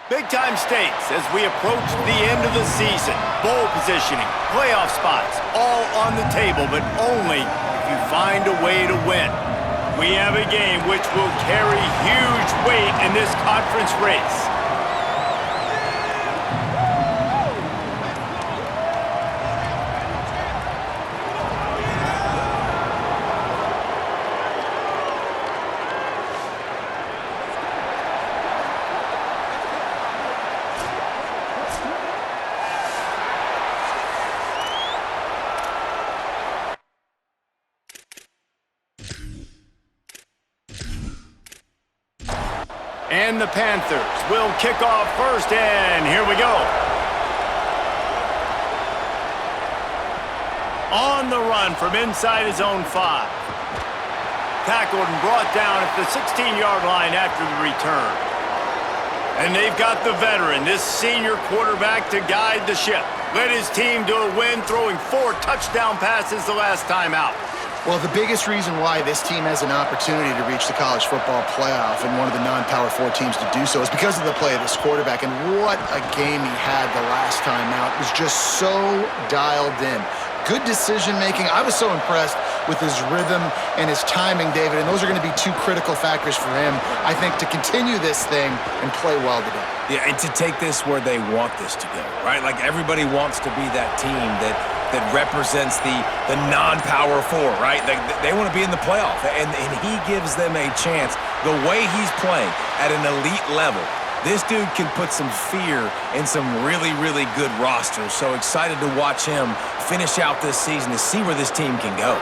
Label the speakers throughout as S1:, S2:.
S1: Big-time stakes as we approach the end of the season. Bowl positioning, playoff spots, all on the table, but only if you find a way to win. We have a game which will carry huge weight in this conference race. And the Panthers will kick off first, and here we go. On the run from inside his own 5. Tackled and brought down at the 16-yard line after the return. And they've got the veteran, this senior quarterback, to guide the ship. Led his team to a win, throwing 4 touchdown passes the last time out.
S2: Well, the biggest reason why this team has an opportunity to reach the college football playoff and one of the non-Power 4 teams to do so is because of the play of this quarterback. And what a game he had the last time out. It was just so dialed in. Good decision-making. I was so impressed with his rhythm and his timing, David, and those are going to be 2 critical factors for him, I think, to continue this thing and play well today.
S3: Yeah, and to take this where they want this to go, right? Like, everybody wants to be that team that represents the non-Power 4, right? They want to be in the playoff, and he gives them a chance. The way he's playing at an elite level, this dude can put some fear in some really, really good rosters. So excited to watch him finish out this season to see where this team can go.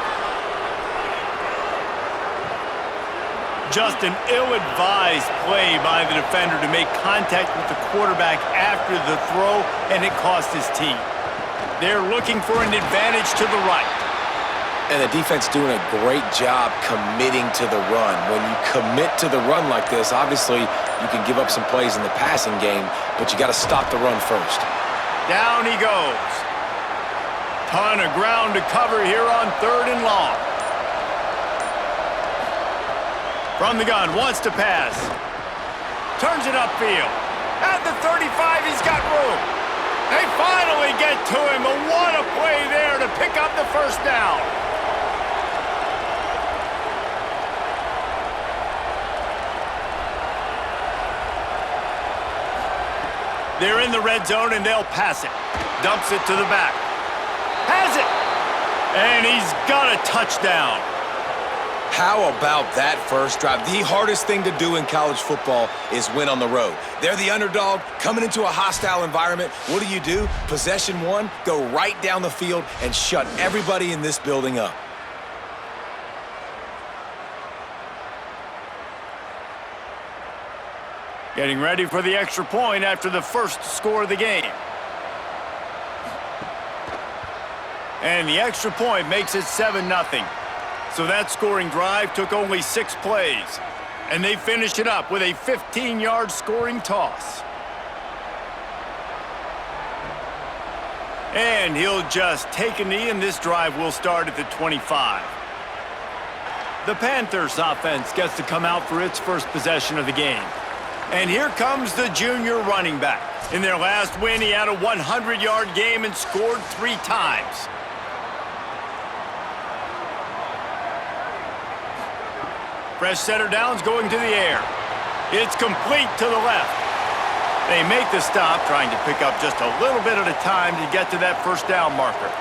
S1: Just an ill-advised play by the defender to make contact with the quarterback after the throw, and it cost his team. They're looking for an advantage to the right.
S3: And the defense doing a great job committing to the run. When you commit to the run like this, obviously you can give up some plays in the passing game, but you got to stop the run first.
S1: Down he goes. Ton of ground to cover here on 3rd and long. From the gun, wants to pass. Turns it upfield. At the 35, he's got room. They finally get to him, but what a play there to pick up the first down. They're in the red zone, and they'll pass it. Dumps it to the back. Has it! And he's got a touchdown.
S3: How about that first drive? The hardest thing to do in college football is win on the road. They're the underdog, coming into a hostile environment. What do? Possession 1, go right down the field and shut everybody in this building up.
S1: Getting ready for the extra point after the first score of the game. And the extra point makes it 7-0. So that scoring drive took only 6 plays. And they finished it up with a 15-yard scoring toss. And he'll just take a knee, and this drive will start at the 25. The Panthers offense gets to come out for its first possession of the game. And here comes the junior running back. In their last win, he had a 100-yard game and scored 3 times. Fresh setter downs going to the air. It's complete to the left. They make the stop, trying to pick up just a little bit at a time to get to that first down marker.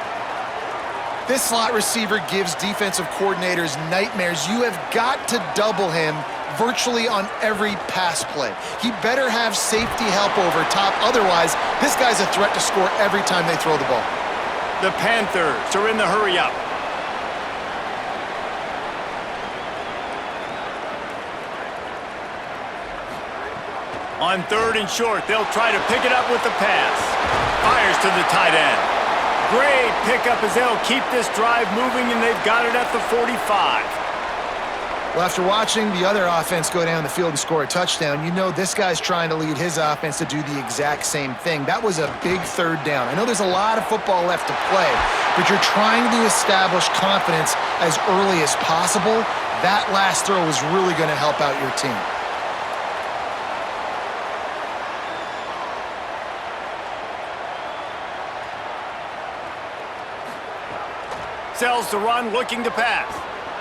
S2: This slot receiver gives defensive coordinators nightmares. You have got to double him virtually on every pass play. He better have safety help over top. Otherwise, this guy's a threat to score every time they throw the ball.
S1: The Panthers are in the hurry up. On 3rd and short, they'll try to pick it up with the pass. Fires to the tight end. Great pickup as they'll keep this drive moving, and they've got it at the 45.
S2: Well, after watching the other offense go down the field and score a touchdown, you know this guy's trying to lead his offense to do the exact same thing. That was a big 3rd down. I know there's a lot of football left to play, but you're trying to establish confidence as early as possible. That last throw is really going to help out your team.
S1: Sells the run, looking to pass.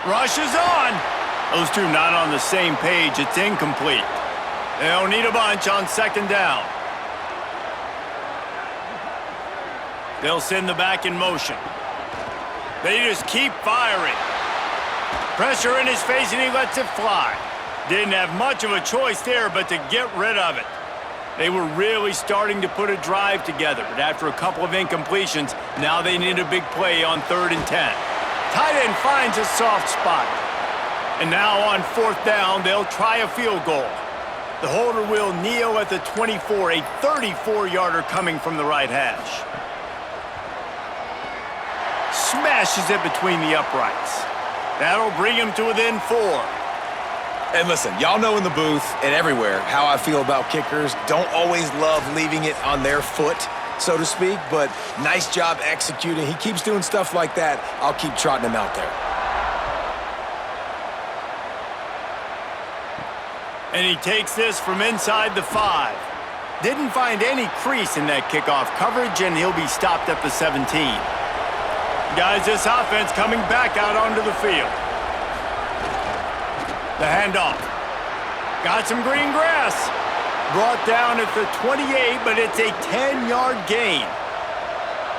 S1: Rushes on. Those two not on the same page. It's incomplete. They'll need a bunch on second down. They'll send the back in motion. They just keep firing. Pressure in his face, and he lets it fly. Didn't have much of a choice there but to get rid of it. They were really starting to put a drive together, but after a couple of incompletions, now they need a big play on 3rd and 10. Tight end finds a soft spot. And now on 4th down, they'll try a field goal. The holder will kneel at the 24, a 34-yarder coming from the right hash. Smashes it between the uprights. That'll bring him to within 4.
S3: And listen, y'all know in the booth and everywhere how I feel about kickers. Don't always love leaving it on their foot, so to speak, but nice job executing. He keeps doing stuff like that. I'll keep trotting him out there.
S1: And he takes this from inside the 5. Didn't find any crease in that kickoff coverage, and he'll be stopped at the 17. Guys, this offense coming back out onto the field. The handoff. Got some green grass. Brought down at the 28, but it's a 10-yard gain.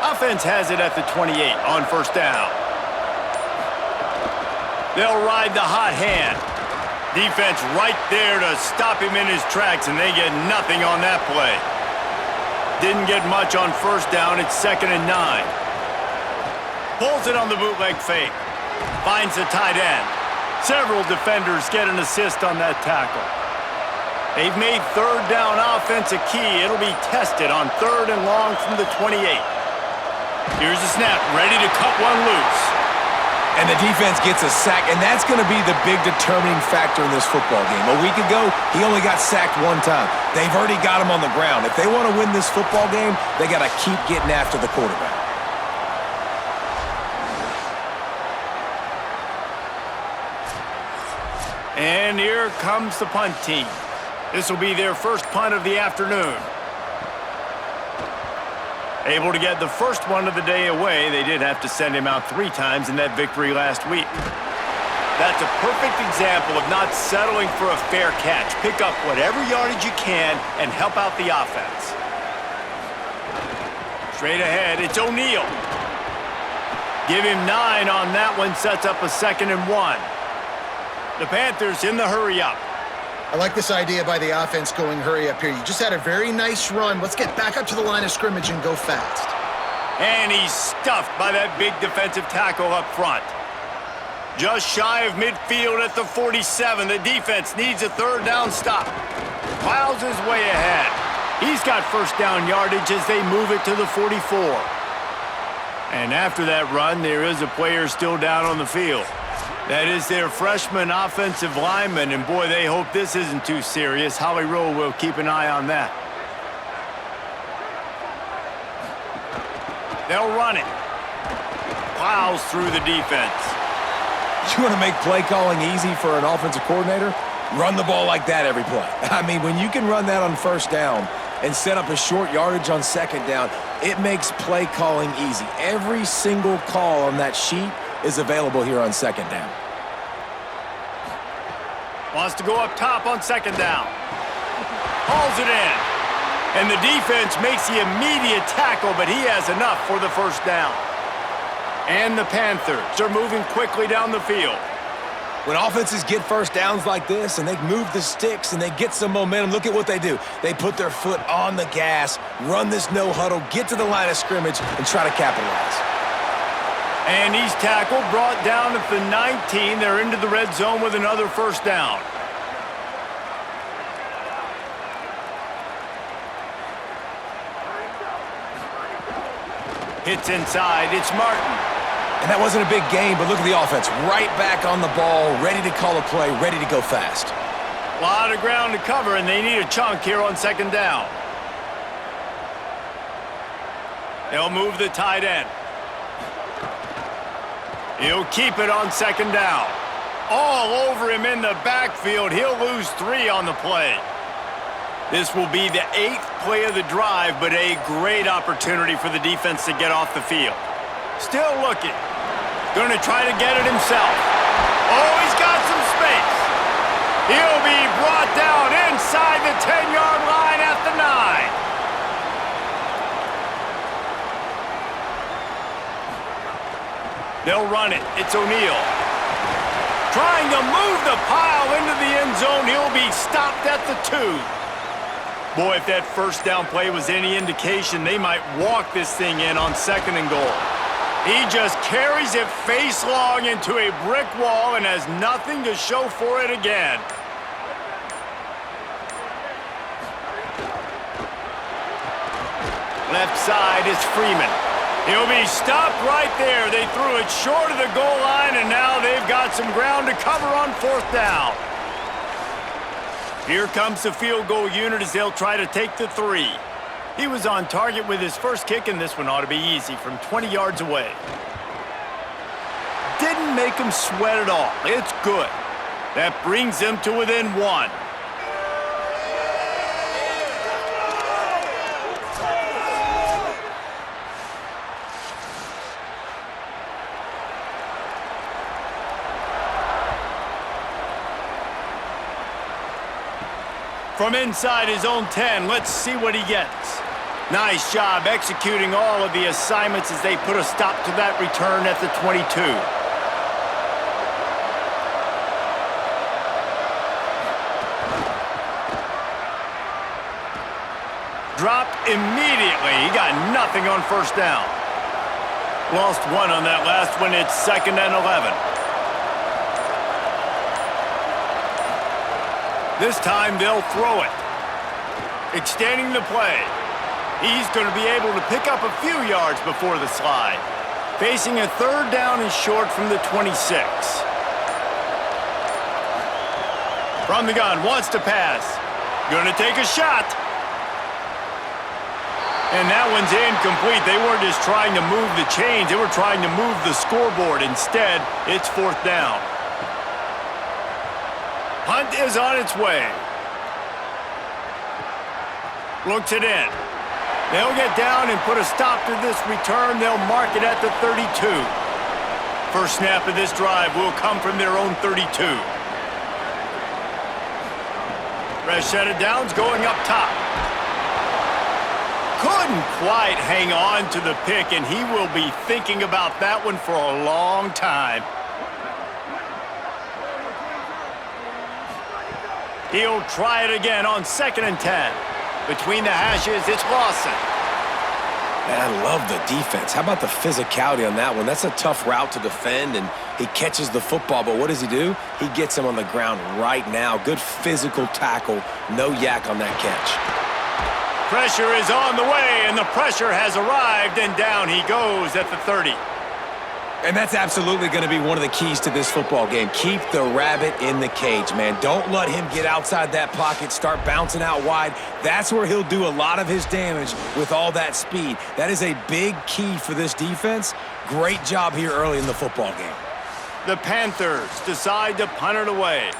S1: Offense has it at the 28 on 1st down. They'll ride the hot hand. Defense right there to stop him in his tracks, and they get nothing on that play. Didn't get much on 1st down. It's 2nd and 9. Pulls it on the bootleg fake. Finds the tight end. Several defenders get an assist on that tackle. They've made 3rd down offense a key. It'll be tested on 3rd and long from the 28. Here's the snap, ready to cut one loose.
S3: And the defense gets a sack, and that's going to be the big determining factor in this football game. A week ago, he only got sacked 1 time. They've already got him on the ground. If they want to win this football game, they got to keep getting after the quarterback.
S1: And here comes the punt team. This will be their first punt of the afternoon. Able to get the first one of the day away. They did have to send him out 3 times in that victory last week. That's a perfect example of not settling for a fair catch. Pick up whatever yardage you can and help out the offense. Straight ahead, it's O'Neal. Give him 9 on that one, sets up a 2nd and 1. The Panthers in the hurry-up.
S2: I like this idea by the offense going hurry up here. You just had a very nice run. Let's get back up to the line of scrimmage and go fast.
S1: And he's stuffed by that big defensive tackle up front. Just shy of midfield at the 47. The defense needs a 3rd down stop. Plows his way ahead. He's got 1st down yardage as they move it to the 44. And after that run, there is a player still down on the field. That is their freshman offensive lineman, and boy, they hope this isn't too serious. Holly Rowe will keep an eye on that. They'll run it. Plows through the defense.
S3: You want to make play calling easy for an offensive coordinator? Run the ball like that every play. I mean, when you can run that on 1st down and set up a short yardage on 2nd down, it makes play calling easy. Every single call on that sheet is available here on 2nd down.
S1: Wants to go up top on 2nd down. Hauls it in. And the defense makes the immediate tackle, but he has enough for the 1st down. And the Panthers are moving quickly down the field.
S3: When offenses get 1st downs like this and they move the sticks and they get some momentum, look at what they do. They put their foot on the gas, run this no huddle, get to the line of scrimmage, and try to capitalize.
S1: And he's tackled, brought down at the 19. They're into the red zone with another 1st down. Hits inside. It's Martin.
S3: And that wasn't a big gain, but look at the offense. Right back on the ball, ready to call a play, ready to go fast.
S1: A lot of ground to cover, and they need a chunk here on 2nd down. They'll move the tight end. He'll keep it on 2nd down. All over him in the backfield. He'll lose 3 on the play. This will be the 8th play of the drive, but a great opportunity for the defense to get off the field. Still looking. Gonna try to get it himself. Oh, he's got some space. He'll be brought down inside the 10-yard line at the 9. They'll run it. It's O'Neal. Trying to move the pile into the end zone. He'll be stopped at the 2. Boy, if that first down play was any indication, they might walk this thing in on 2nd and goal. He just carries it face long into a brick wall and has nothing to show for it again. Left side is Freeman. He'll be stopped right there. They threw it short of the goal line, and now they've got some ground to cover on 4th down. Here comes the field goal unit as they'll try to take the 3. He was on target with his first kick, and this one ought to be easy from 20 yards away. Didn't make him sweat at all. It's good. That brings them to within 1. From inside his own 10, let's see what he gets. Nice job executing all of the assignments as they put a stop to that return at the 22. Dropped immediately. He got nothing on 1st down. Lost 1 on that last one. It's 2nd and 11. This time they'll throw it. Extending the play. He's going to be able to pick up a few yards before the slide. Facing a 3rd down and short from the 26. From the gun, wants to pass. Going to take a shot. And that one's incomplete. They weren't just trying to move the chains. They were trying to move the scoreboard. Instead, it's 4th down. Hunt is on its way. Looks it in. They'll get down and put a stop to this return. They'll mark it at the 32. First snap of this drive will come from their own 32. Fresh set of downs going up top. Couldn't quite hang on to the pick, and he will be thinking about that one for a long time. He'll try it again on 2nd and 10. Between the hashes, it's Lawson.
S3: Man, I love the defense. How about the physicality on that one? That's a tough route to defend, and he catches the football, but what does he do? He gets him on the ground right now. Good physical tackle. No yak on that catch.
S1: Pressure is on the way, and the pressure has arrived, and down he goes at the 30.
S3: And that's absolutely going to be one of the keys to this football game. Keep the rabbit in the cage, man. Don't let him get outside that pocket, start bouncing out wide. That's where he'll do a lot of his damage with all that speed. That is a big key for this defense. Great job here early in the football game.
S1: The Panthers decide to punt it away.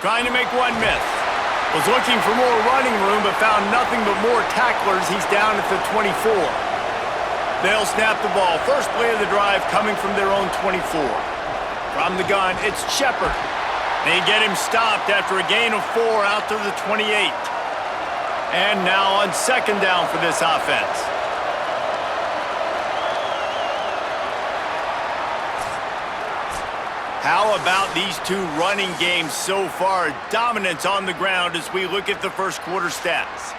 S1: Trying to make one miss. Was looking for more running room, but found nothing but more tacklers. He's down at the 24. They'll snap the ball. First play of the drive coming from their own 24. From the gun, it's Shepard. They get him stopped after a gain of 4 out to the 28. And now on 2nd down for this offense. How about these two running games so far? Dominance on the ground as we look at the first quarter stats.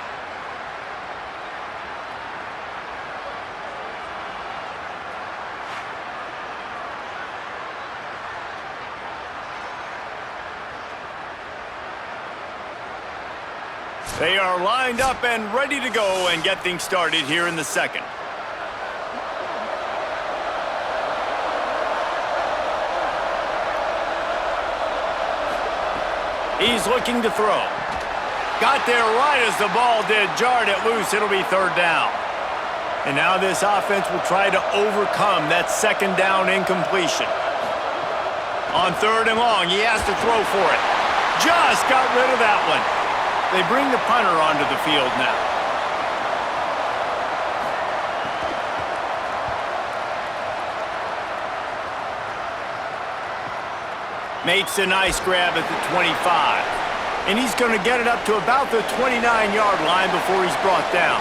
S1: They are lined up and ready to go and get things started here in the second. He's looking to throw. Got there right as the ball did. Jarred it loose. It'll be 3rd down. And now this offense will try to overcome that 2nd down incompletion. On 3rd and long, he has to throw for it. Just got rid of that one. They bring the punter onto the field now. Makes a nice grab at the 25. And he's going to get it up to about the 29-yard line before he's brought down.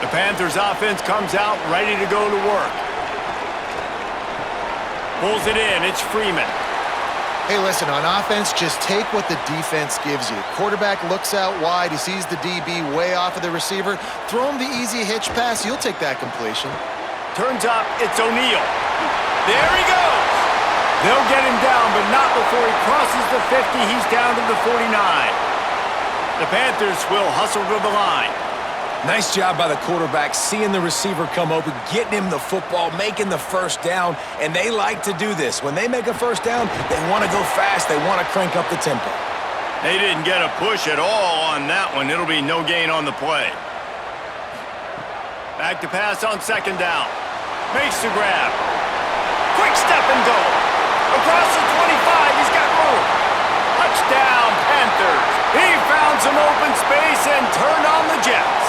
S1: The Panthers offense comes out ready to go to work. Pulls it in. It's Freeman.
S2: Hey, listen, on offense, just take what the defense gives you. Quarterback looks out wide. He sees the DB way off of the receiver. Throw him the easy hitch pass. You'll take that completion.
S1: Turns up. It's O'Neal. There he goes. They'll get him down, but not before he crosses the 50. He's down to the 49. The Panthers will hustle to the line.
S3: Nice job by the quarterback, seeing the receiver come open, getting him the football, making the first down, and they like to do this. When they make a first down, they want to go fast. They want to crank up the tempo.
S1: They didn't get a push at all on that one. It'll be no gain on the play. Back to pass on second down. Makes the grab. Quick step and go. Across the 25, he's got room. Touchdown, Panthers. He found some open space and turned on the Jets.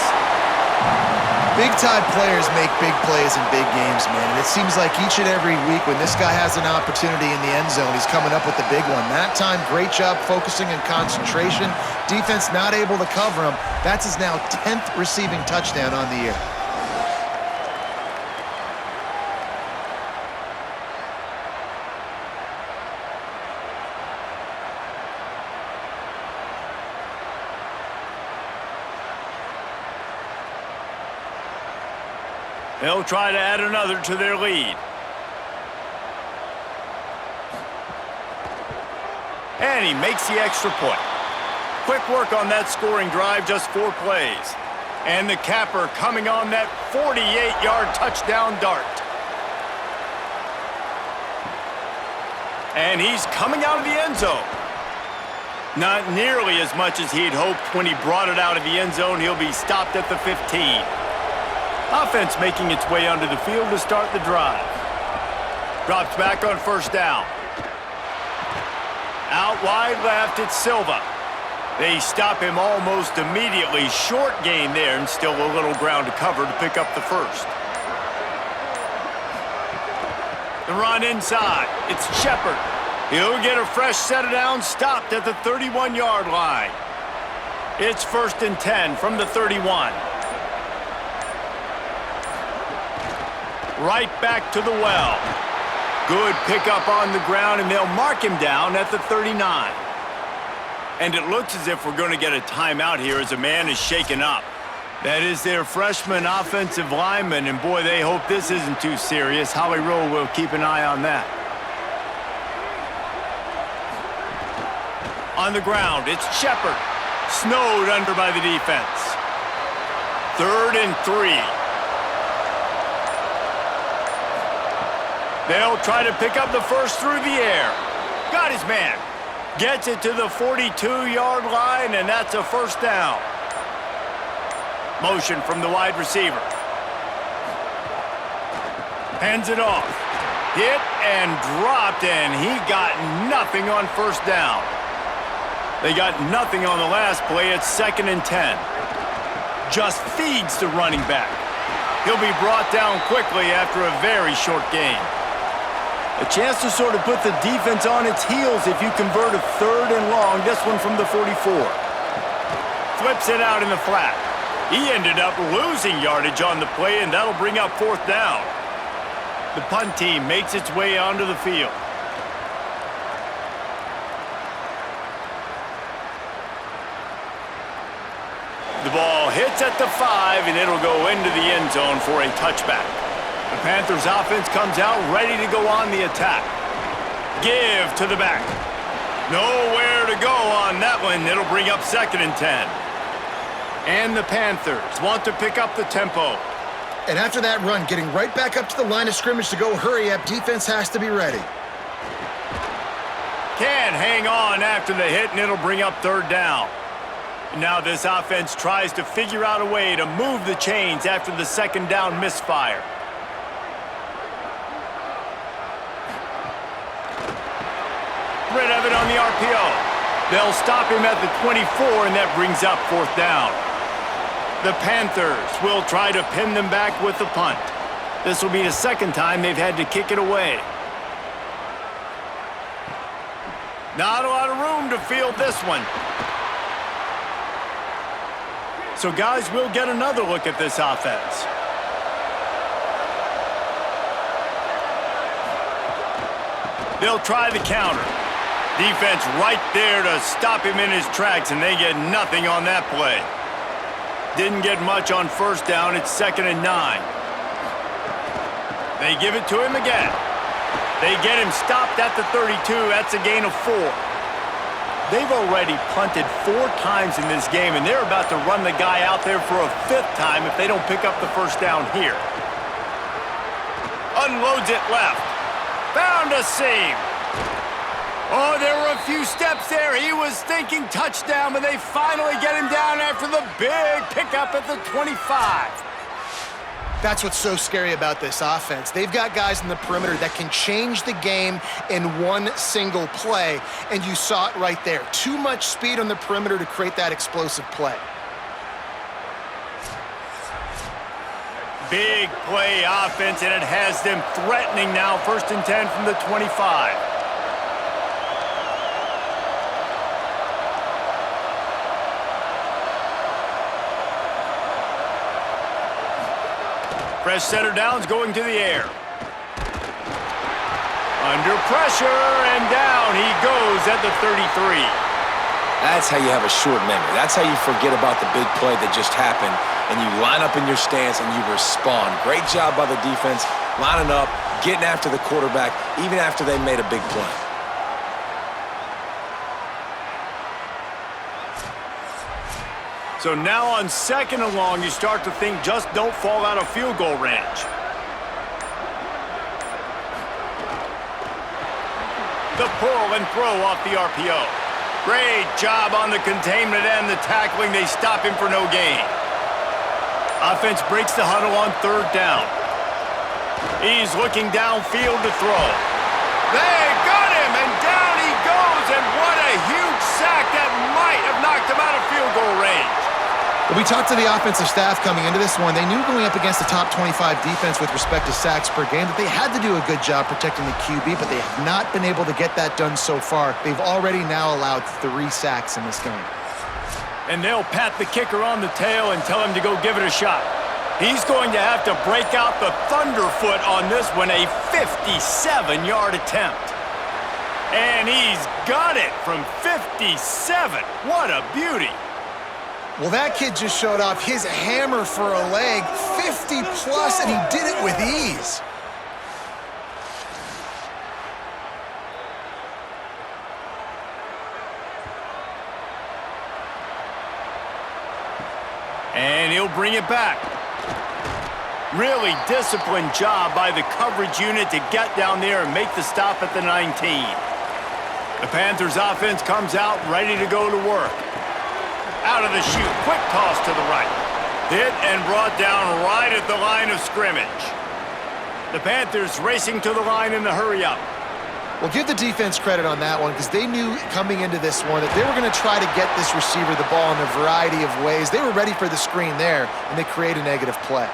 S2: Big-time players make big plays in big games, man. And it seems like each and every week when this guy has an opportunity in the end zone, he's coming up with the big one. That time, great job focusing and concentration. Defense not able to cover him. That's his now 10th receiving touchdown on the year.
S1: They'll try to add another to their lead. And he makes the extra point. Quick work on that scoring drive, just 4 plays. And the capper coming on that 48-yard touchdown dart. And he's coming out of the end zone. Not nearly as much as he'd hoped when he brought it out of the end zone. He'll be stopped at the 15. Offense making its way onto the field to start the drive. Drops back on first down. Out wide left, it's Silva. They stop him almost immediately. Short gain there and still a little ground to cover to pick up the first. The run inside. It's Shepard. He'll get a fresh set of downs stopped at the 31-yard line. It's 1st and 10 from the 31. Right back to the well. Good pickup on the ground, and they'll mark him down at the 39. And it looks as if we're going to get a timeout here as a man is shaken up. That is their freshman offensive lineman, and boy, they hope this isn't too serious. Holly Rowe will keep an eye on that. On the ground, it's Shepard. Snowed under by the defense. 3rd and 3. They'll try to pick up the first through the air. Got his man. Gets it to the 42-yard line, and that's a first down. Motion from the wide receiver. Hands it off. Hit and dropped, and he got nothing on first down. They got nothing on the last play. It's 2nd and 10. Just feeds the running back. He'll be brought down quickly after a very short gain. A chance to sort of put the defense on its heels if you convert a 3rd and long. This one from the 44. Flips it out in the flat. He ended up losing yardage on the play, and that'll bring up 4th down. The punt team makes its way onto the field. The ball hits at the 5, and it'll go into the end zone for a touchback. The Panthers offense comes out ready to go on the attack. Give to the back. Nowhere to go on that one. It'll bring up 2nd and 10. And the Panthers want to pick up the tempo.
S2: And after that run, getting right back up to the line of scrimmage to go hurry up, defense has to be ready.
S1: Can't hang on after the hit, and it'll bring up 3rd down. Now this offense tries to figure out a way to move the chains after the 2nd down misfire. Rid of it on the RPO. They'll stop him at the 24, and that brings up 4th down. The Panthers will try to pin them back with the punt. This will be the 2nd time they've had to kick it away. Not a lot of room to field this one. So, guys, we'll get another look at this offense. They'll try the counter. Defense right there to stop him in his tracks, and they get nothing on that play. Didn't get much on 1st down. It's 2nd and 9. They give it to him again. They get him stopped at the 32. That's a gain of 4. They've already punted 4 times in this game, and they're about to run the guy out there for a 5th time if they don't pick up the 1st down here. Unloads it left. Found a seam. Oh, there were a few steps there. He was thinking touchdown, but they finally get him down after the big pickup at the 25.
S2: That's what's so scary about this offense. They've got guys in the perimeter that can change the game in one single play, and you saw it right there. Too much speed on the perimeter to create that explosive play.
S1: Big play offense, and it has them threatening now. 1st and 10 from the 25. Fresh center downs going to the air. Under pressure, and down he goes at the 33.
S3: That's how you have a short memory. That's how you forget about the big play that just happened, and you line up in your stance and you respond. Great job by the defense, lining up, getting after the quarterback, even after they made a big play.
S1: So now on 2nd and long, you start to think just don't fall out of field goal range. The pull and throw off the RPO. Great job on the containment and the tackling. They stop him for no gain. Offense breaks the huddle on 3rd down. He's looking downfield to throw. They got him, and down he goes, and what a huge sack that might have knocked him out of field goal range.
S2: We talked to the offensive staff coming into this one. They knew going up against the top 25 defense with respect to sacks per game that they had to do a good job protecting the QB, but they have not been able to get that done so far. They've already now allowed 3 sacks in this game.
S1: And they'll pat the kicker on the tail and tell him to go give it a shot. He's going to have to break out the thunderfoot on this one, a 57-yard attempt. And he's got it from 57. What a beauty.
S2: Well, that kid just showed off his hammer for a leg, 50-plus, and he did it with ease.
S1: And he'll bring it back. Really disciplined job by the coverage unit to get down there and make the stop at the 19. The Panthers offense comes out ready to go to work. Out of the chute, quick toss to the right. Hit and brought down right at the line of scrimmage. The Panthers racing to the line in the hurry-up.
S2: Well, give the defense credit on that one because they knew coming into this one that they were going to try to get this receiver the ball in a variety of ways. They were ready for the screen there, and they create a negative play.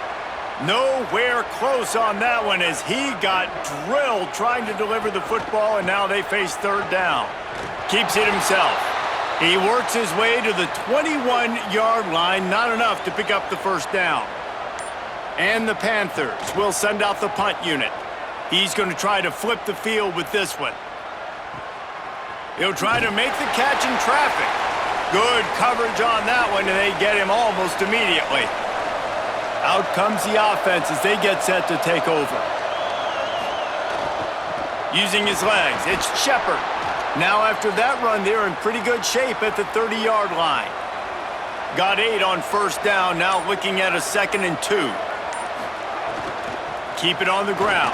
S1: Nowhere close on that one as he got drilled trying to deliver the football, and now they face 3rd down. Keeps it himself. He works his way to the 21-yard line, not enough to pick up the 1st down. And the Panthers will send out the punt unit. He's going to try to flip the field with this one. He'll try to make the catch in traffic. Good coverage on that one, and they get him almost immediately. Out comes the offense as they get set to take over. Using his legs, it's Shepard. Now after that run, they're in pretty good shape at the 30-yard line. Got 8 on 1st down, now looking at a 2nd and 2. Keep it on the ground.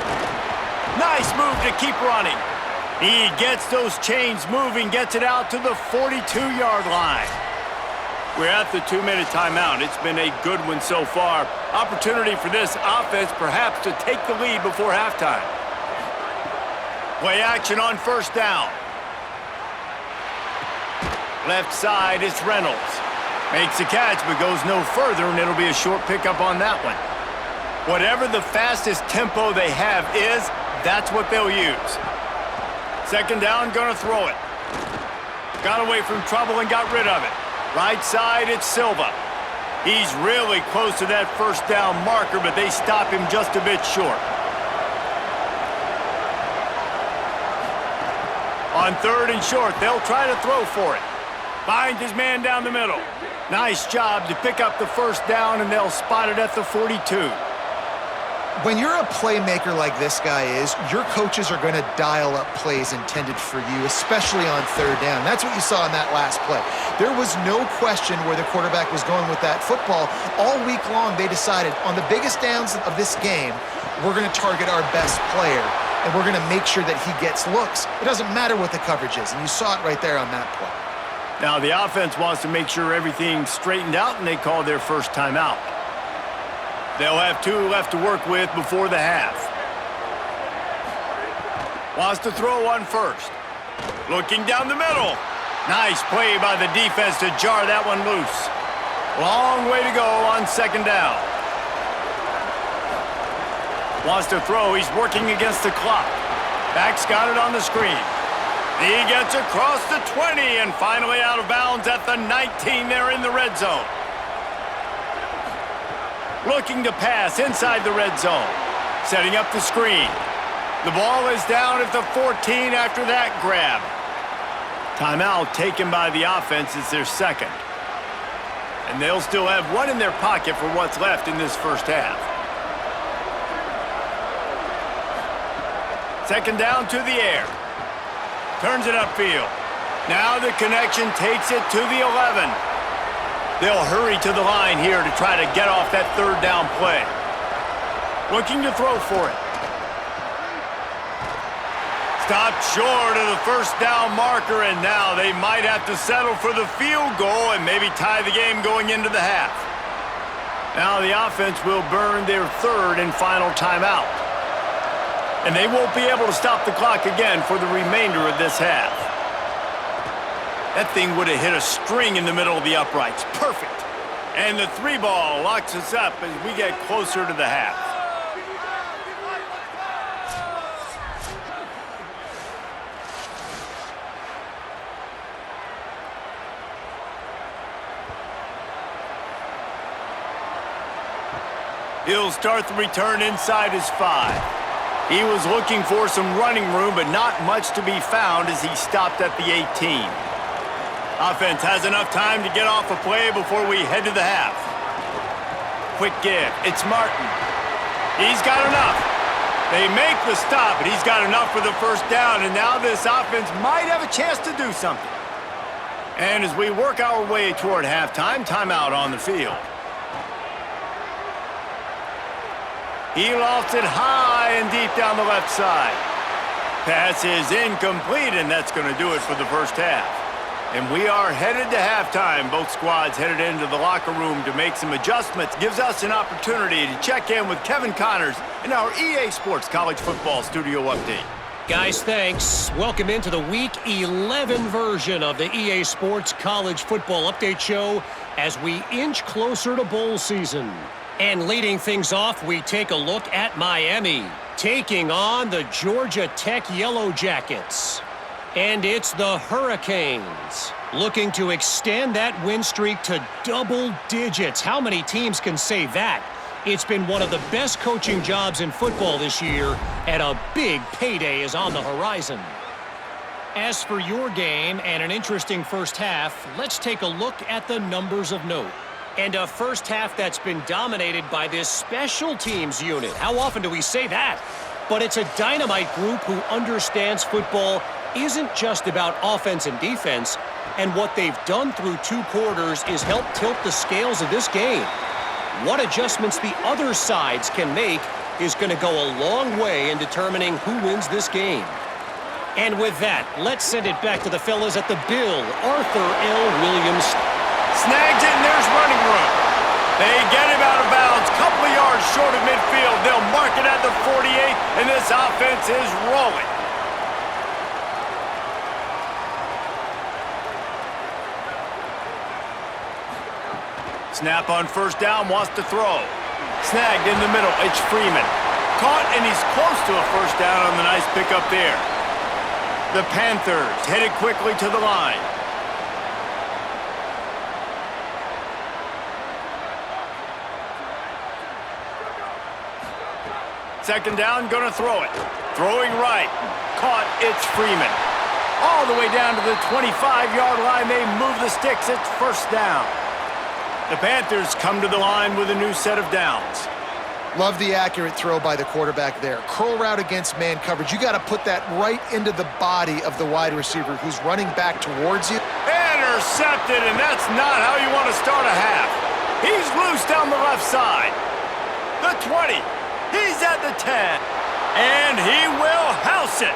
S1: Nice move to keep running. He gets those chains moving, gets it out to the 42-yard line. We're at the 2-minute timeout. It's been a good one so far. Opportunity for this offense perhaps to take the lead before halftime. Play action on 1st down. Left side, it's Reynolds. Makes the catch, but goes no further, and it'll be a short pickup on that one. Whatever the fastest tempo they have is, that's what they'll use. Second down, gonna throw it. Got away from trouble and got rid of it. Right side, it's Silva. He's really close to that first down marker, but they stop him just a bit short. On third and short, they'll try to throw for it. Finds his man down the middle. Nice job to pick up the first down, and they'll spot it at the 42.
S2: When you're a playmaker like this guy is, your coaches are going to dial up plays intended for you, especially on third down. That's what you saw in that last play. There was no question where the quarterback was going with that football. All week long, they decided on the biggest downs of this game, we're going to target our best player, and we're going to make sure that he gets looks. It doesn't matter what the coverage is, and you saw it right there on that play.
S1: Now, the offense wants to make sure everything's straightened out, and they call their first timeout. They'll have 2 left to work with before the half. Wants to throw on first. Looking down the middle. Nice play by the defense to jar that one loose. Long way to go on second down. Wants to throw. He's working against the clock. Back's got it on the screen. He gets across the 20 and finally out of bounds at the 19 there in the red zone. Looking to pass inside the red zone. Setting up the screen. The ball is down at the 14 after that grab. Timeout taken by the offense. It's their second. And they'll still have 1 in their pocket for what's left in this first half. Second down to the air. Turns it upfield. Now the connection takes it to the 11. They'll hurry to the line here to try to get off that third down play. Looking to throw for it. Stopped short of the first down marker, and now they might have to settle for the field goal and maybe tie the game going into the half. Now the offense will burn their third and final timeout. And they won't be able to stop the clock again for the remainder of this half. That thing would have hit a string in the middle of the uprights. Perfect. And the 3-ball locks us up as we get closer to the half. He'll start the return inside his 5. He was looking for some running room, but not much to be found as he stopped at the 18. Offense has enough time to get off a play before we head to the half. Quick give. It's Martin. He's got enough. They make the stop, but he's got enough for the first down, and now this offense might have a chance to do something. And as we work our way toward halftime, timeout on the field. He lofts it high and deep down the left side. Pass is incomplete, and that's going to do it for the first half. And we are headed to halftime. Both squads headed into the locker room to make some adjustments. Gives us an opportunity to check in with Kevin Connors in our EA Sports College Football Studio Update.
S4: Guys, thanks. Welcome into the Week 11 version of the EA Sports College Football Update Show as we inch closer to bowl season. And leading things off, we take a look at Miami, taking on the Georgia Tech Yellow Jackets. And it's the Hurricanes, looking to extend that win streak to double digits. How many teams can say that? It's been one of the best coaching jobs in football this year, and a big payday is on the horizon. As for your game and an interesting first half, let's take a look at the numbers of note. And a first half that's been dominated by this special teams unit. How often do we say that? But it's a dynamite group who understands football isn't just about offense and defense, and what they've done through 2 quarters is help tilt the scales of this game. What adjustments the other sides can make is going to go a long way in determining who wins this game. And with that, let's send it back to the fellas at the Bill Arthur L. Williams.
S1: Snags it, and there's running room. They get him out of bounds, couple of yards short of midfield. They'll mark it at the 48, and this offense is rolling. Snap on first down, wants to throw. Snagged in the middle, it's Freeman. Caught, and he's close to a first down on the nice pickup there. The Panthers headed quickly to the line. Second down, gonna throw it. Throwing right. Caught, it's Freeman. All the way down to the 25-yard line, they move the sticks, it's first down. The Panthers come to the line with a new set of downs.
S2: Love the accurate throw by the quarterback there. Curl route against man coverage. You got to put that right into the body of the wide receiver who's running back towards you.
S1: Intercepted, and that's not how you want to start a half. He's loose down the left side. The 20. He's at the 10. And he will house it.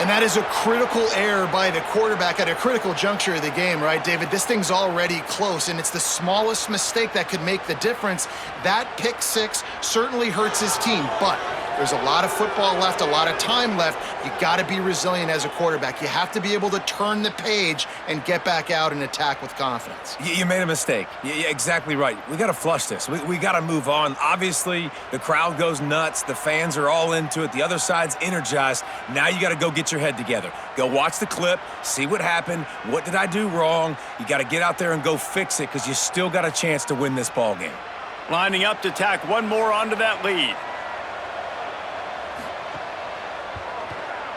S2: And that is a critical error by the quarterback at a critical juncture of the game, right, David? This thing's already close, and it's the smallest mistake that could make the difference. That pick six certainly hurts his team, but there's a lot of football left, a lot of time left. You got to be resilient as a quarterback. You have to be able to turn the page and get back out and attack with confidence.
S3: You made a mistake. Yeah, exactly right. We got to flush this. We got to move on. Obviously, the crowd goes nuts. The fans are all into it. The other side's energized. Now you got to go get your head together. Go watch the clip, see what happened. What did I do wrong? You got to get out there and go fix it because you still got a chance to win this ball game.
S1: Lining up to tack one more onto that lead.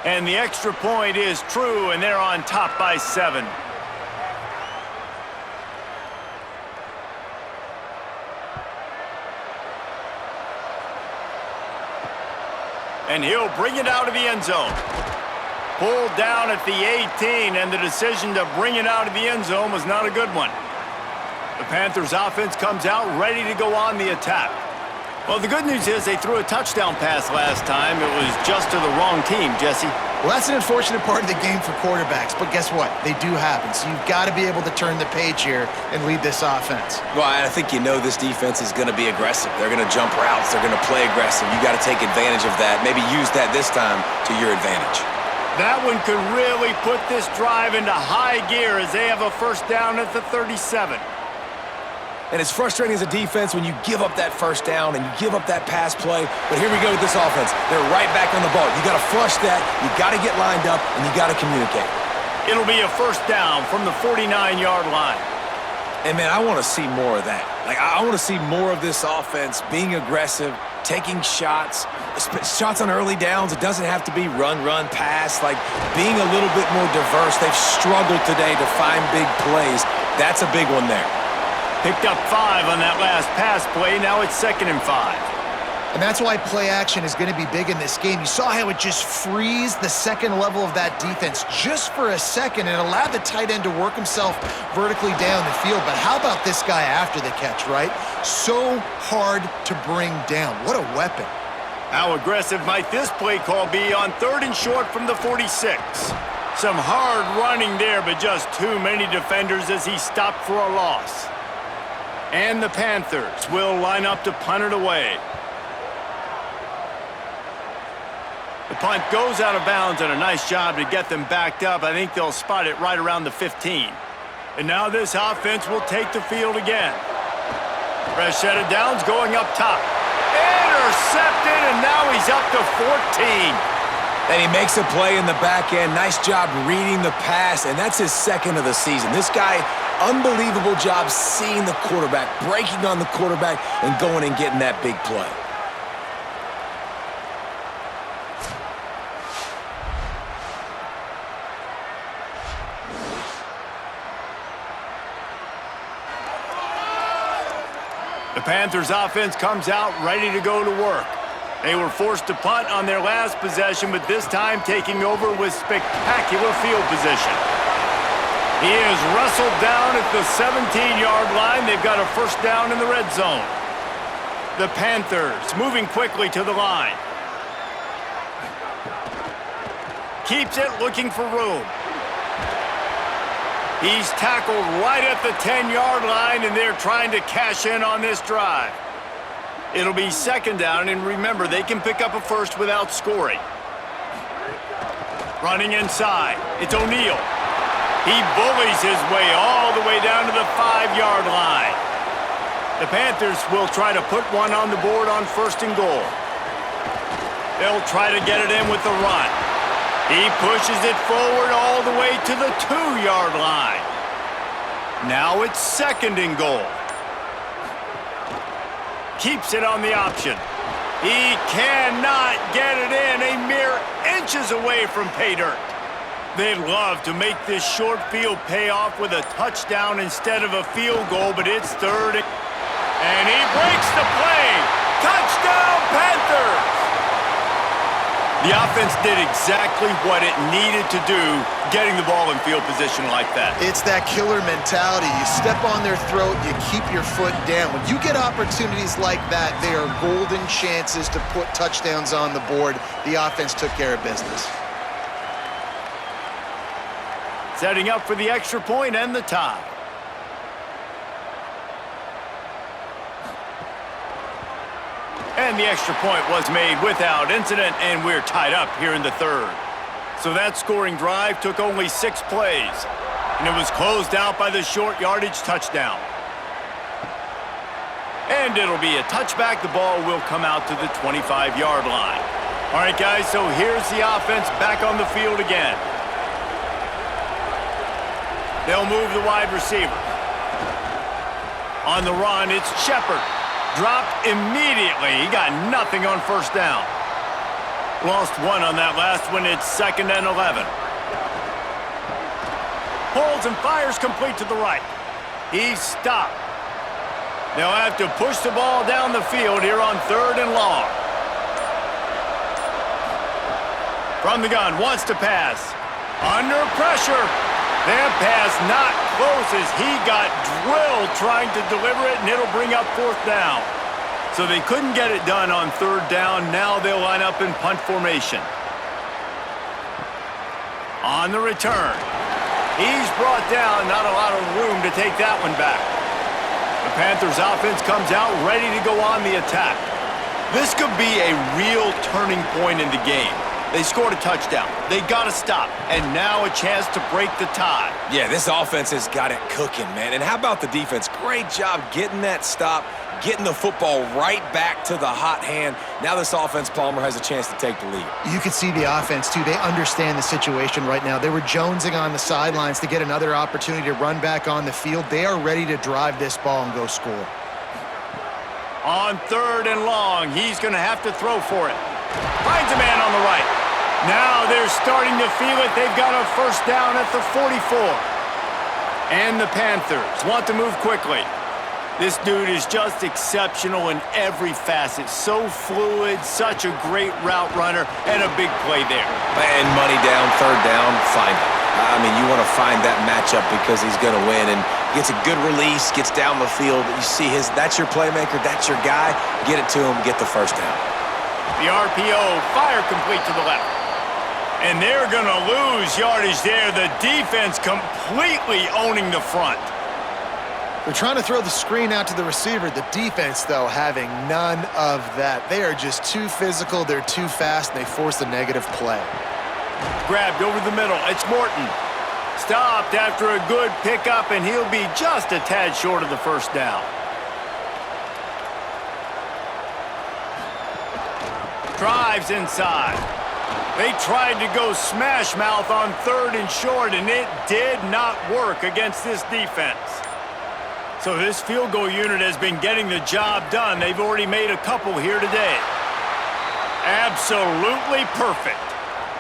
S1: And the extra point is true, and they're on top by 7. And he'll bring it out of the end zone. Pulled down at the 18, and the decision to bring it out of the end zone was not a good one. The Panthers offense comes out ready to go on the attack. Well, the good news is they threw a touchdown pass last time. It was just to the wrong team, Jesse.
S2: Well, that's an unfortunate part of the game for quarterbacks, but guess what? They do happen, so you've got to be able to turn the page here and lead this offense.
S3: Well, I think you know this defense is going to be aggressive. They're going to jump routes. They're going to play aggressive. You got to take advantage of that. Maybe use that this time to your advantage.
S1: That one could really put this drive into high gear as they have a first down at the 37.
S3: And it's frustrating as a defense when you give up that first down and you give up that pass play. But here we go with this offense. They're right back on the ball. You got to flush that. You got to get lined up, and you got to communicate.
S1: It'll be a first down from the 49-yard line.
S3: And, man, I want to see more of that. Like, I want to see more of this offense being aggressive, taking shots on early downs. It doesn't have to be run, pass. Like, being a little bit more diverse. They've struggled today to find big plays. That's a big one there.
S1: Picked up 5 on that last pass play. Now it's 2nd and 5.
S2: And that's why play action is going to be big in this game. You saw how it just frees the second level of that defense just for a second and allowed the tight end to work himself vertically down the field. But how about this guy after the catch, right? So hard to bring down. What a weapon.
S1: How aggressive might this play call be on 3rd and short from the 46? Some hard running there, but just too many defenders as he stopped for a loss. And the Panthers will line up to punt it away. The punt goes out of bounds, and a nice job to get them backed up. I think they'll spot it right around the 15. And now this offense will take the field again. Fresh set of downs going up top. Intercepted, and now he's up to 14.
S3: And he makes a play in the back end. Nice job reading the pass, and that's his 2nd of the season. This guy, unbelievable job seeing the quarterback, breaking on the quarterback, and going and getting that big play.
S1: The Panthers offense comes out ready to go to work. They were forced to punt on their last possession, but this time taking over with spectacular field position. He is wrestled down at the 17-yard line. They've got a first down in the red zone. The Panthers moving quickly to the line. Keeps it, looking for room. He's tackled right at the 10-yard line, and they're trying to cash in on this drive. It'll be 2nd down, and remember, they can pick up a first without scoring. Running inside, it's O'Neal. He bullies his way all the way down to the 5-yard line. The Panthers will try to put one on the board on 1st and goal. They'll try to get it in with the run. He pushes it forward all the way to the 2-yard line. Now it's 2nd and goal. Keeps it on the option. He cannot get it in, a mere inches away from pay dirt. They'd love to make this short field pay off with a touchdown instead of a field goal, but it's 3rd. And he breaks the play. Touchdown, Panthers! The offense did exactly what it needed to do, getting the ball in field position like that.
S2: It's that killer mentality. You step on their throat, you keep your foot down. When you get opportunities like that, they are golden chances to put touchdowns on the board. The offense took care of business.
S1: Setting up for the extra point and the tie. And the extra point was made without incident, and we're tied up here in the 3rd. So that scoring drive took only 6 plays, and it was closed out by the short yardage touchdown. And it'll be a touchback. The ball will come out to the 25-yard line. All right, guys, so here's the offense back on the field again. They'll move the wide receiver. On the run, it's Shepard. Dropped immediately. He got nothing on 1st down. Lost 1 on that last one. It's 2nd and 11. Pulls and fires complete to the right. He's stopped. They'll have to push the ball down the field here on 3rd and long. From the gun, wants to pass. Under pressure. That pass not close as he got drilled trying to deliver it, and it'll bring up 4th down. So they couldn't get it done on 3rd down. Now they'll line up in punt formation. On the return. He's brought down. Not a lot of room to take that one back. The Panthers offense comes out ready to go on the attack. This could be a real turning point in the game. They scored a touchdown. They got to stop. And now a chance to break the tie.
S3: Yeah, this offense has got it cooking, man. And how about the defense? Great job getting that stop, getting the football right back to the hot hand. Now this offense, Palmer, has a chance to take the lead.
S2: You could see the offense, too. They understand the situation right now. They were jonesing on the sidelines to get another opportunity to run back on the field. They are ready to drive this ball and go score.
S1: On 3rd and long, he's going to have to throw for it. Finds a man on the right. Now they're starting to feel it. They've got a 1st down at the 44. And the Panthers want to move quickly. This dude is just exceptional in every facet. So fluid, such a great route runner, and a big play there.
S3: And money down, 3rd down, find him. I mean, you want to find that matchup because he's going to win, and gets a good release, gets down the field. You see that's your playmaker, that's your guy. Get it to him, get the 1st down.
S1: The RPO, fire complete to the left. And they're going to lose yardage there. The defense completely owning the front.
S2: They're trying to throw the screen out to the receiver. The defense, though, having none of that. They are just too physical. They're too fast, and they force a negative play.
S1: Grabbed over the middle. It's Morton. Stopped after a good pickup, and he'll be just a tad short of the 1st down. Drives inside. They tried to go smash mouth on 3rd and short, and it did not work against this defense. So this field goal unit has been getting the job done. They've already made a couple here today. Absolutely perfect.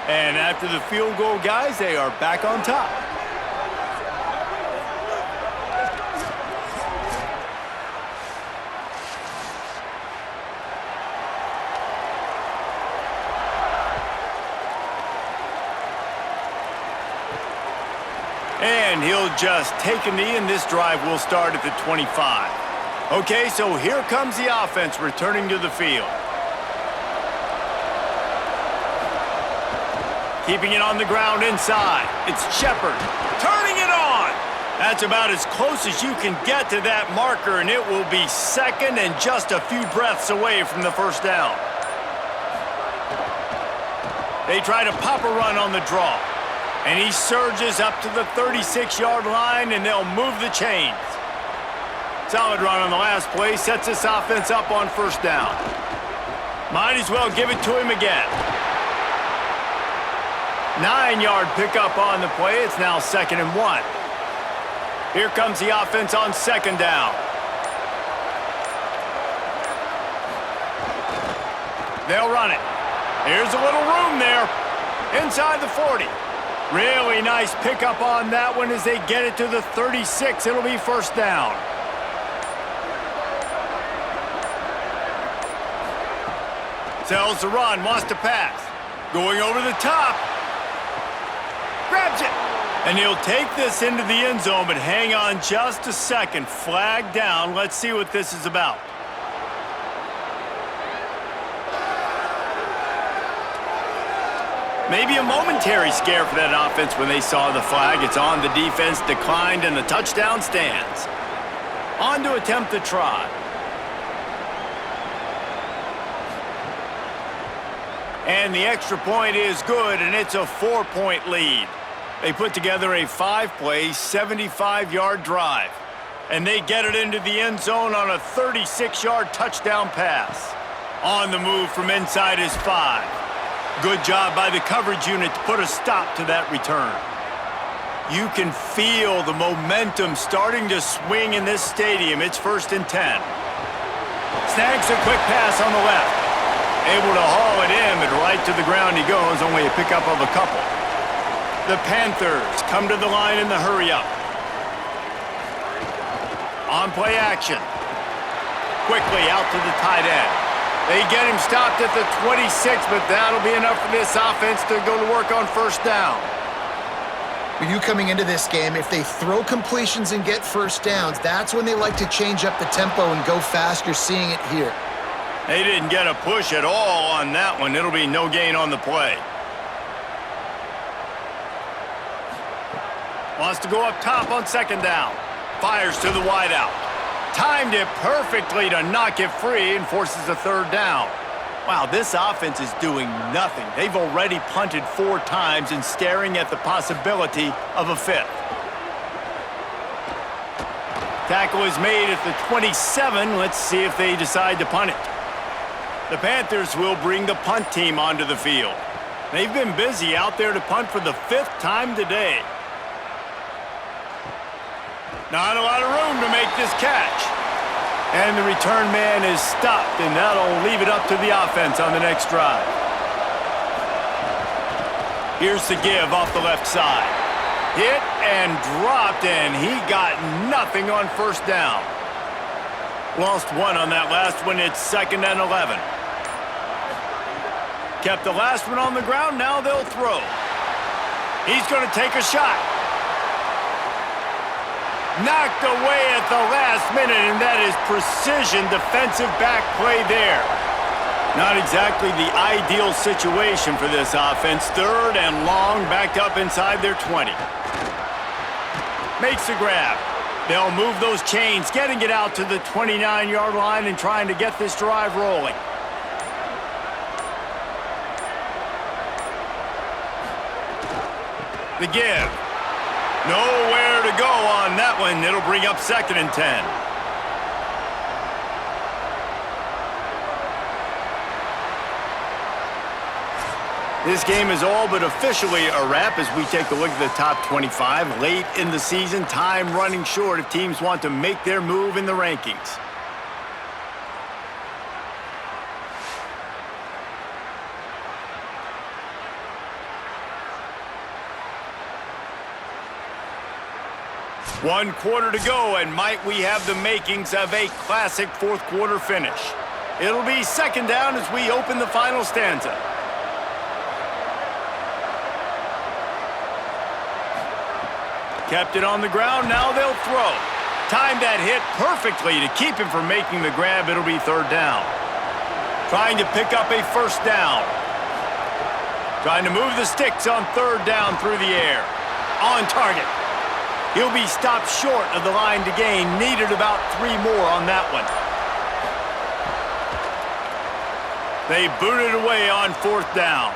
S1: And after the field goal, guys, they are back on top. And he'll just take a knee, and this drive will start at the 25. Okay, so here comes the offense returning to the field. Keeping it on the ground inside. It's Shepard turning it on. That's about as close as you can get to that marker, and it will be 2nd and just a few breaths away from the 1st down. They try to pop a run on the draw. And he surges up to the 36-yard line, and they'll move the chains. Solid run on the last play. Sets this offense up on first down. Might as well give it to him again. 9-yard pickup on the play. It's now 2nd and 1. Here comes the offense on 2nd down. They'll run it. Here's a little room there. Inside the 40. Really nice pickup on that one as they get it to the 36. It'll be first down. Sells the run, wants to pass. Going over the top. Grabs it. And he'll take this into the end zone, but hang on just a second. Flag down. Let's see what this is about. Maybe a momentary scare for that offense when they saw the flag. It's on, the defense declined, and the touchdown stands. On to attempt the try. And the extra point is good, and it's a 4-point lead. They put together a 5-play, 75-yard drive. And they get it into the end zone on a 36-yard touchdown pass. On the move from inside his 5. Good job by the coverage unit to put a stop to that return. You can feel the momentum starting to swing in this stadium. It's 1st and 10. Snags a quick pass on the left. Able to haul it in, but right to the ground he goes. Only a pickup of a couple. The Panthers come to the line in the hurry-up. On play action. Quickly out to the tight end. They get him stopped at the 26, but that'll be enough for this offense to go to work on first down.
S2: With you coming into this game, if they throw completions and get first downs, that's when they like to change up the tempo and go fast. You're seeing it here.
S1: They didn't get a push at all on that one. It'll be no gain on the play. Wants to go up top on 2nd down. Fires to the wideout. Timed it perfectly to knock it free and forces a 3rd down. Wow, this offense is doing nothing. They've already punted 4 times and staring at the possibility of a 5th. Tackle is made at the 27. Let's see if they decide to punt it. The Panthers will bring the punt team onto the field. They've been busy out there to punt for the 5th time today. Not a lot of room to make this catch. And the return man is stopped, and that'll leave it up to the offense on the next drive. Here's the give off the left side. Hit and dropped, and he got nothing on first down. Lost 1 on that last one. It's 2nd and 11. Kept the last one on the ground. Now they'll throw. He's going to take a shot. Knocked away at the last minute, and that is precision defensive back play there. Not exactly the ideal situation for this offense. 3rd and long, backed up inside their 20. Makes the grab. They'll move those chains, getting it out to the 29-yard line and trying to get this drive rolling. The give. Nowhere to go on that one. It'll bring up 2nd and 10. This game is all but officially a wrap as we take a look at the top 25. Late in the season, time running short if teams want to make their move in the rankings. One quarter to go, and might we have the makings of a classic 4th quarter finish. It'll be 2nd down as we open the final stanza. Kept it on the ground, now they'll throw. Timed that hit perfectly to keep him from making the grab. It'll be 3rd down. Trying to pick up a first down. Trying to move the sticks on 3rd down through the air. On target. He'll be stopped short of the line to gain. Needed about 3 more on that one. They boot it away on 4th down.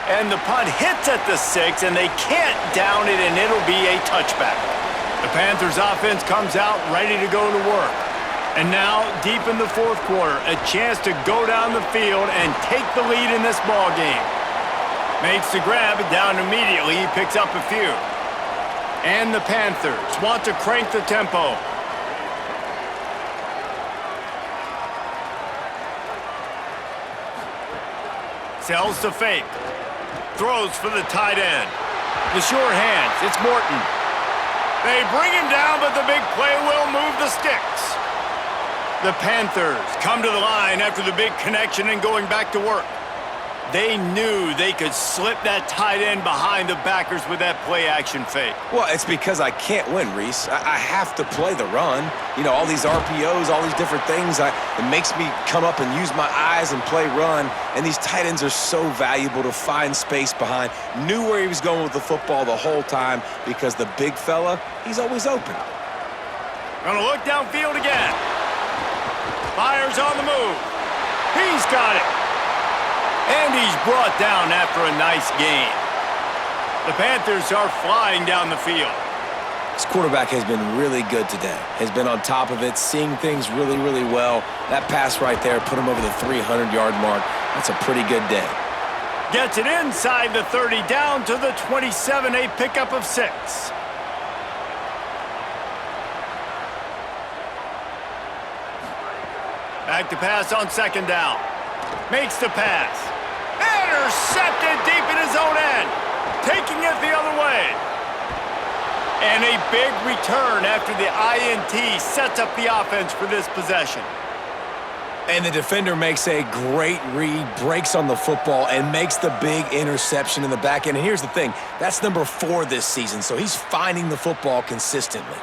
S1: And the punt hits at the 6, and they can't down it, and it'll be a touchback. The Panthers offense comes out ready to go to work. And now, deep in the fourth quarter, a chance to go down the field and take the lead in this ball game. Makes the grab down immediately. He picks up a few. And the Panthers want to crank the tempo. Sells to fake. Throws for the tight end. The sure hands. It's Morton. They bring him down, but the big play will move the sticks. The Panthers come to the line after the big connection and going back to work. They knew they could slip that tight end behind the backers with that play-action fake.
S3: Well, it's because I can't win, Reese. I have to play the run. You know, all these RPOs, all these different things, it makes me come up and use my eyes and play run. And these tight ends are so valuable to find space behind. Knew where he was going with the football the whole time because the big fella, he's always open.
S1: Gonna look downfield again. Fires on the move. He's got it. And he's brought down after a nice gain. The Panthers are flying down the field.
S3: This quarterback has been really good today. Has been on top of it, seeing things really, really well. That pass right there put him over the 300-yard mark. That's a pretty good day.
S1: Gets it inside the 30, down to the 27, a pickup of 6. Back to pass on second down. Makes the pass. Intercepted deep in his own end. Taking it the other way. And a big return after the INT sets up the offense for this possession.
S3: And the defender makes a great read, breaks on the football, and makes the big interception in the back end. And here's the thing, that's number 4 this season, so he's finding the football consistently.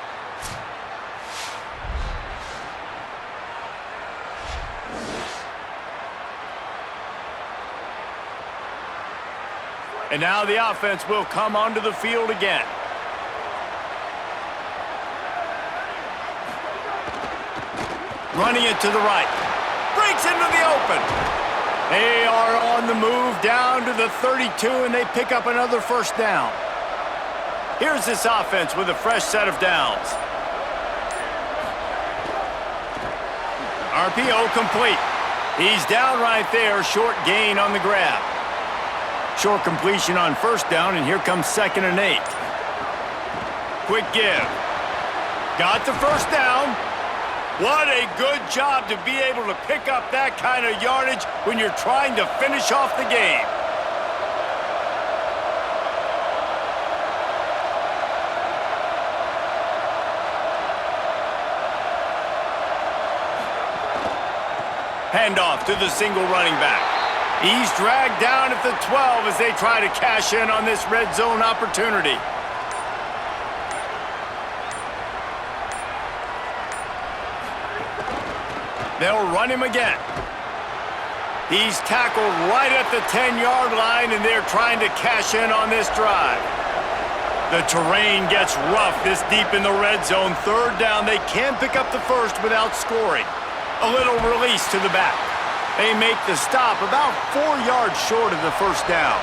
S1: And now the offense will come onto the field again. Running it to the right. Breaks into the open. They are on the move down to the 32, and they pick up another first down. Here's this offense with a fresh set of downs. RPO complete. He's down right there, short gain on the grab. Short completion on first down, and here comes 2nd and 8. Quick give. Got the first down. What a good job to be able to pick up that kind of yardage when you're trying to finish off the game. Handoff to the single running back. He's dragged down at the 12 as they try to cash in on this red zone opportunity. They'll run him again. He's tackled right at the 10-yard line, and they're trying to cash in on this drive. The terrain gets rough this deep in the red zone. 3rd down, they can pick up the first without scoring. A little release to the back. They make the stop about 4 yards short of the first down.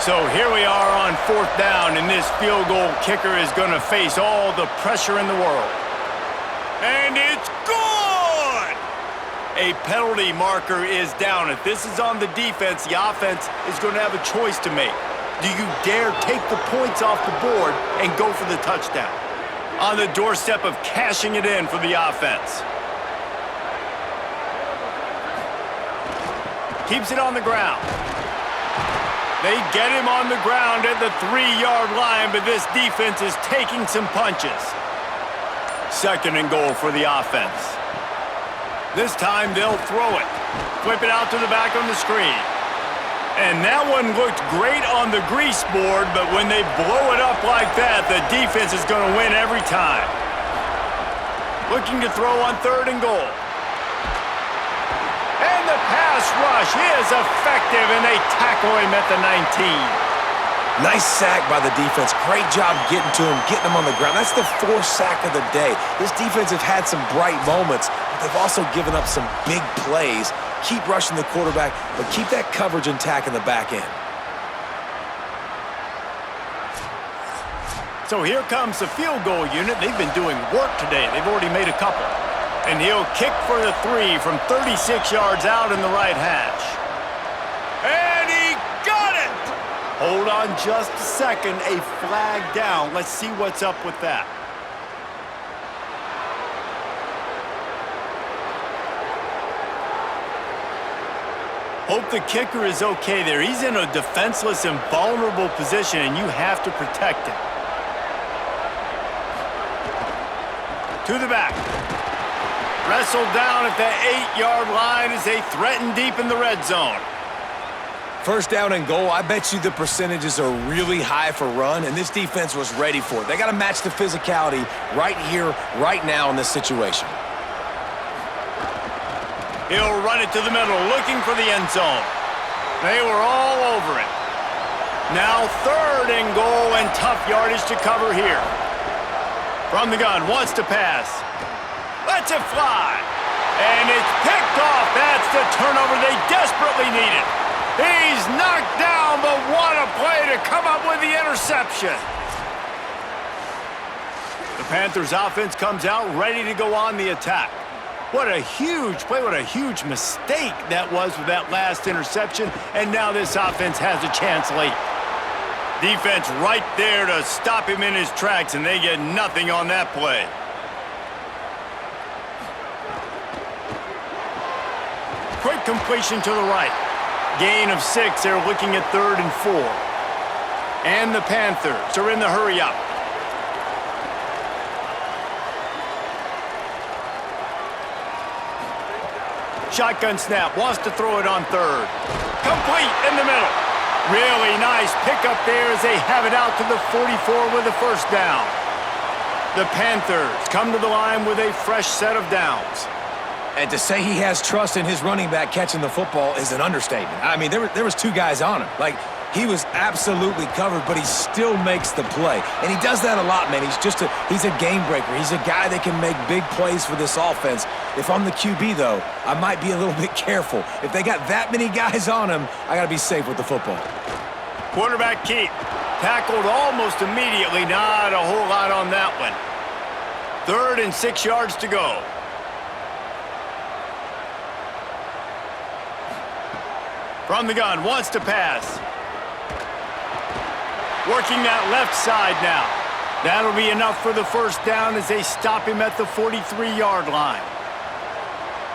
S1: So here we are on 4th down, and this field goal kicker is going to face all the pressure in the world. And it's good! A penalty marker is down. If this is on the defense, the offense is going to have a choice to make. Do you dare take the points off the board and go for the touchdown? On the doorstep of cashing it in for the offense. Keeps it on the ground. They get him on the ground at the 3-yard line, but this defense is taking some punches. 2nd and goal for the offense. This time they'll throw it. Flip it out to the back on the screen. And that one looked great on the grease board, but when they blow it up like that, the defense is going to win every time. Looking to throw on 3rd and goal. And the pass rush is effective, and they tackle him at the 19.
S3: Nice sack by the defense. Great job getting to him, getting him on the ground. That's the 4th sack of the day. This defense have had some bright moments, but they've also given up some big plays. Keep rushing the quarterback, but keep that coverage intact in the back end.
S1: So here comes the field goal unit. They've been doing work today. They've already made a couple. And he'll kick for the 3 from 36 yards out in the right hash. And he got it! Hold on just a second. A flag down. Let's see what's up with that. Hope the kicker is okay there. He's in a defenseless and vulnerable position, and you have to protect him. To the back. Wrestled down at the 8-yard line as they threaten deep in the red zone.
S3: First down and goal, I bet you the percentages are really high for run, and this defense was ready for it. They got to match the physicality right here, right now in this situation.
S1: He'll run it to the middle, looking for the end zone. They were all over it. Now 3rd and goal, and tough yardage to cover here. From the gun, wants to pass. Lets it fly. And it's picked off. That's the turnover they desperately needed. He's knocked down, but what a play to come up with the interception. The Panthers offense comes out ready to go on the attack. What a huge play, what a huge mistake that was with that last interception, and now this offense has a chance late. Defense right there to stop him in his tracks, and they get nothing on that play. Quick completion to the right. Gain of 6, they're looking at 3rd and 4. And the Panthers are in the hurry-up. Shotgun snap, wants to throw it on 3rd. Complete in the middle. Really nice pickup there as they have it out to the 44 with a first down. The Panthers come to the line with a fresh set of downs.
S3: And to say he has trust in his running back catching the football is an understatement. I mean, there was 2 guys on him. Like, he was absolutely covered, but he still makes the play. And he does that a lot, man. He's a game breaker. He's a guy that can make big plays for this offense. If I'm the QB, though, I might be a little bit careful. If they got that many guys on him, I got to be safe with the football.
S1: Quarterback keep. Tackled almost immediately. Not a whole lot on that one. 3rd and 6 yards to go. From the gun, wants to pass. Working that left side now. That'll be enough for the first down as they stop him at the 43-yard line.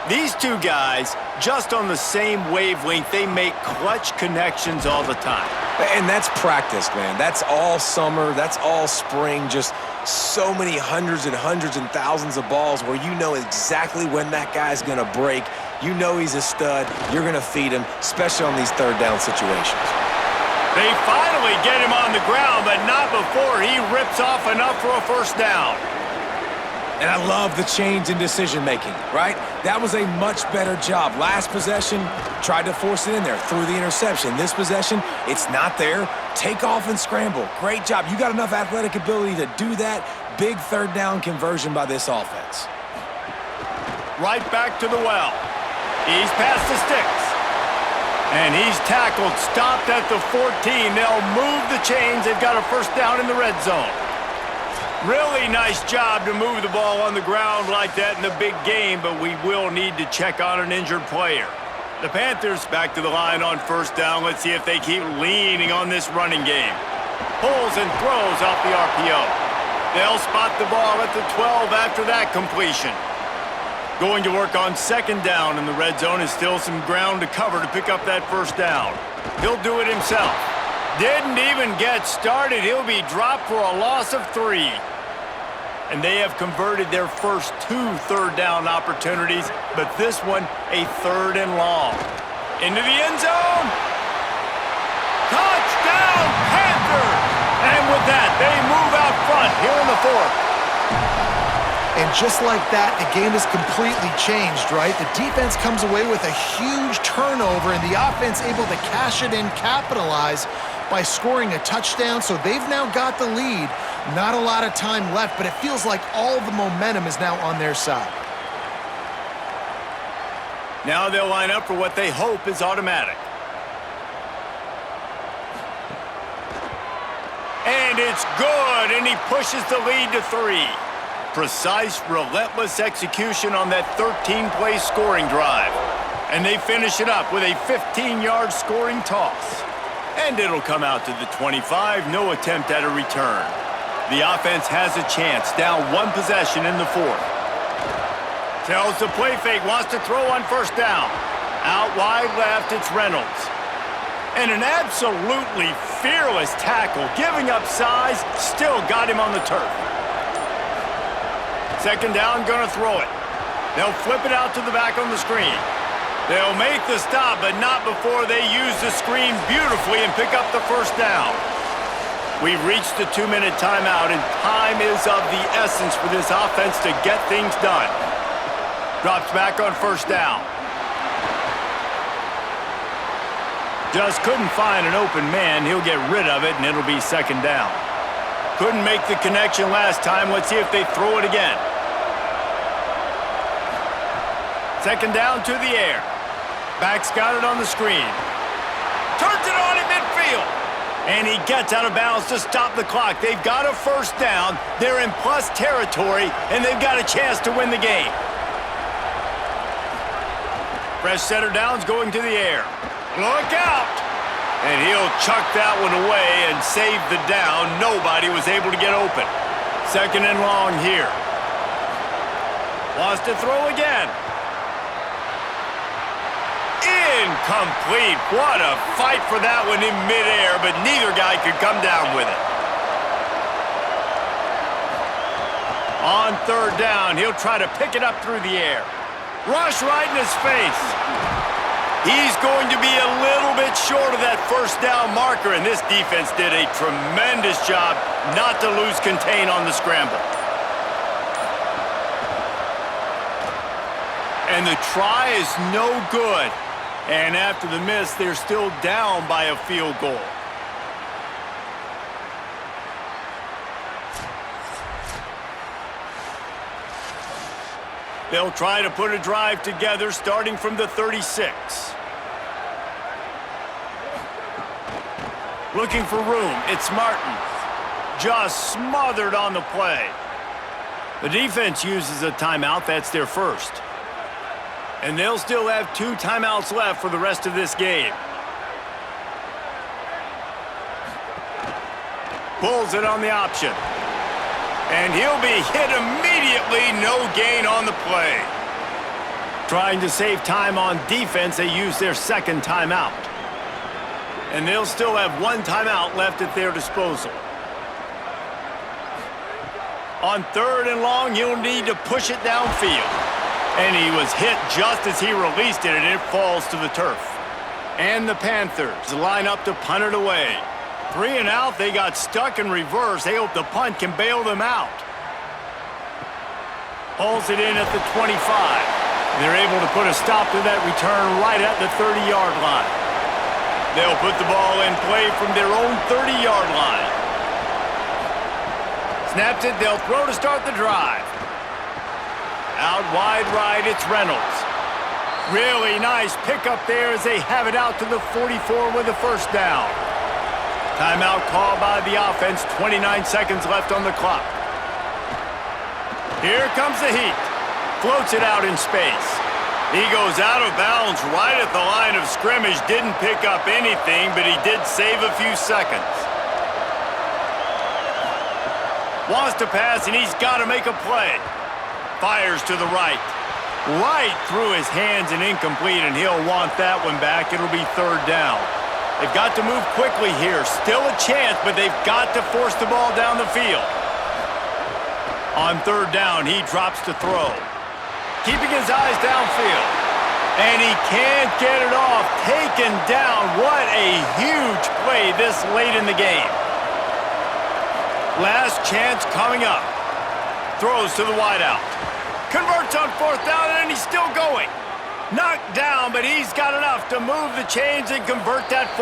S1: These 2 guys, just on the same wavelength, they make clutch connections all the time.
S3: And that's practice, man. That's all summer. That's all spring. Just so many hundreds and thousands of balls where you know exactly when that guy's going to break. You know he's a stud. You're going to feed him, especially on these 3rd down situations.
S1: They finally get him on the ground, but not before he rips off enough for a first down.
S3: And I love the change in decision-making, right? That was a much better job. Last possession, tried to force it in there, threw the interception. This possession, it's not there. Take off and scramble. Great job. You got enough athletic ability to do that. Big 3rd down conversion by this offense.
S1: Right back to the well. He's past the sticks. And he's tackled, stopped at the 14. They'll move the chains. They've got a first down in the red zone. Really nice job to move the ball on the ground like that in the big game, but we will need to check on an injured player. The Panthers back to the line on first down. Let's see if they keep leaning on this running game. Pulls and throws off the RPO. They'll spot the ball at the 12 after that completion. Going to work on second down in the red zone is still some ground to cover to pick up that first down. He'll do it himself. Didn't even get started. He'll be dropped for a loss of 3. And they have converted their first 2 third down opportunities, but this one a 3rd and long. Into the end zone. Touchdown, Panthers! And with that, they move out front here in the 4th.
S2: And just like that, the game is completely changed, right? The defense comes away with a huge turnover, and the offense able to cash it in, capitalize by scoring a touchdown. So they've now got the lead. Not a lot of time left, but it feels like all the momentum is now on their side.
S1: Now they'll line up for what they hope is automatic. And And it's good, and he pushes the lead to 3. Precise, relentless execution on that 13-play scoring drive. And they finish it up with a 15-yard scoring toss. And it'll come out to the 25, no attempt at a return. The offense has a chance, down 1 possession in the 4th. Tells the play fake, wants to throw on first down. Out wide left, it's Reynolds. And an absolutely fearless tackle, giving up size, still got him on the turf. Second down, gonna throw it. They'll flip it out to the back on the screen. They'll make the stop, but not before they use the screen beautifully and pick up the first down. We've reached the 2-minute timeout, and time is of the essence for this offense to get things done. Drops back on first down. Just couldn't find an open man. He'll get rid of it, and it'll be second down. Couldn't make the connection last time. Let's see if they throw it again. Second down to the air. Back's got it on the screen. Turns it on at midfield. And he gets out of bounds to stop the clock. They've got a first down. They're in plus territory, and they've got a chance to win the game. Fresh setter down's going to the air. Look out! And he'll chuck that one away and save the down. Nobody was able to get open. Second and long here. Wants to throw again. Incomplete. What a fight for that one in midair, but neither guy could come down with it. On third down, he'll try to pick it up through the air. Rush right in his face. He's going to be a little bit short of that first down marker, and this defense did a tremendous job not to lose contain on the scramble. And the try is no good. And after the miss, they're still down by a field goal. They'll try to put a drive together starting from the 36. Looking for room, it's Martin. Just smothered on the play. The defense uses a timeout, that's their first. And they'll still have 2 timeouts left for the rest of this game. Pulls it on the option. And he'll be hit immediately, no gain on the play. Trying to save time on defense, they use their second timeout. And they'll still have 1 timeout left at their disposal. On third and long, he'll need to push it downfield. And he was hit just as he released it, and it falls to the turf. And the Panthers line up to punt it away. 3 and out, they got stuck in reverse. They hope the punt can bail them out. Pulls it in at the 25. They're able to put a stop to that return right at the 30-yard line. They'll put the ball in play from their own 30-yard line. Snaps it, they'll throw to start the drive. Out wide right, it's Reynolds. Really nice pickup there as they have it out to the 44 with a first down. Timeout called by the offense, 29 seconds left on the clock. Here comes the heat. Floats it out in space. He goes out of bounds right at the line of scrimmage. Didn't pick up anything, but he did save a few seconds. Wants to pass, and he's got to make a play. Fires to the right. Right through his hands and incomplete, and he'll want that one back. It'll be third down. They've got to move quickly here. Still a chance, but they've got to force the ball down the field. On third down, he drops to throw. Keeping his eyes downfield. And he can't get it off. Taken down. What a huge play this late in the game. Last chance coming up. Throws to the wideout. Converts on fourth down, and he's still going. Knocked down, but he's got enough to move the chains and convert that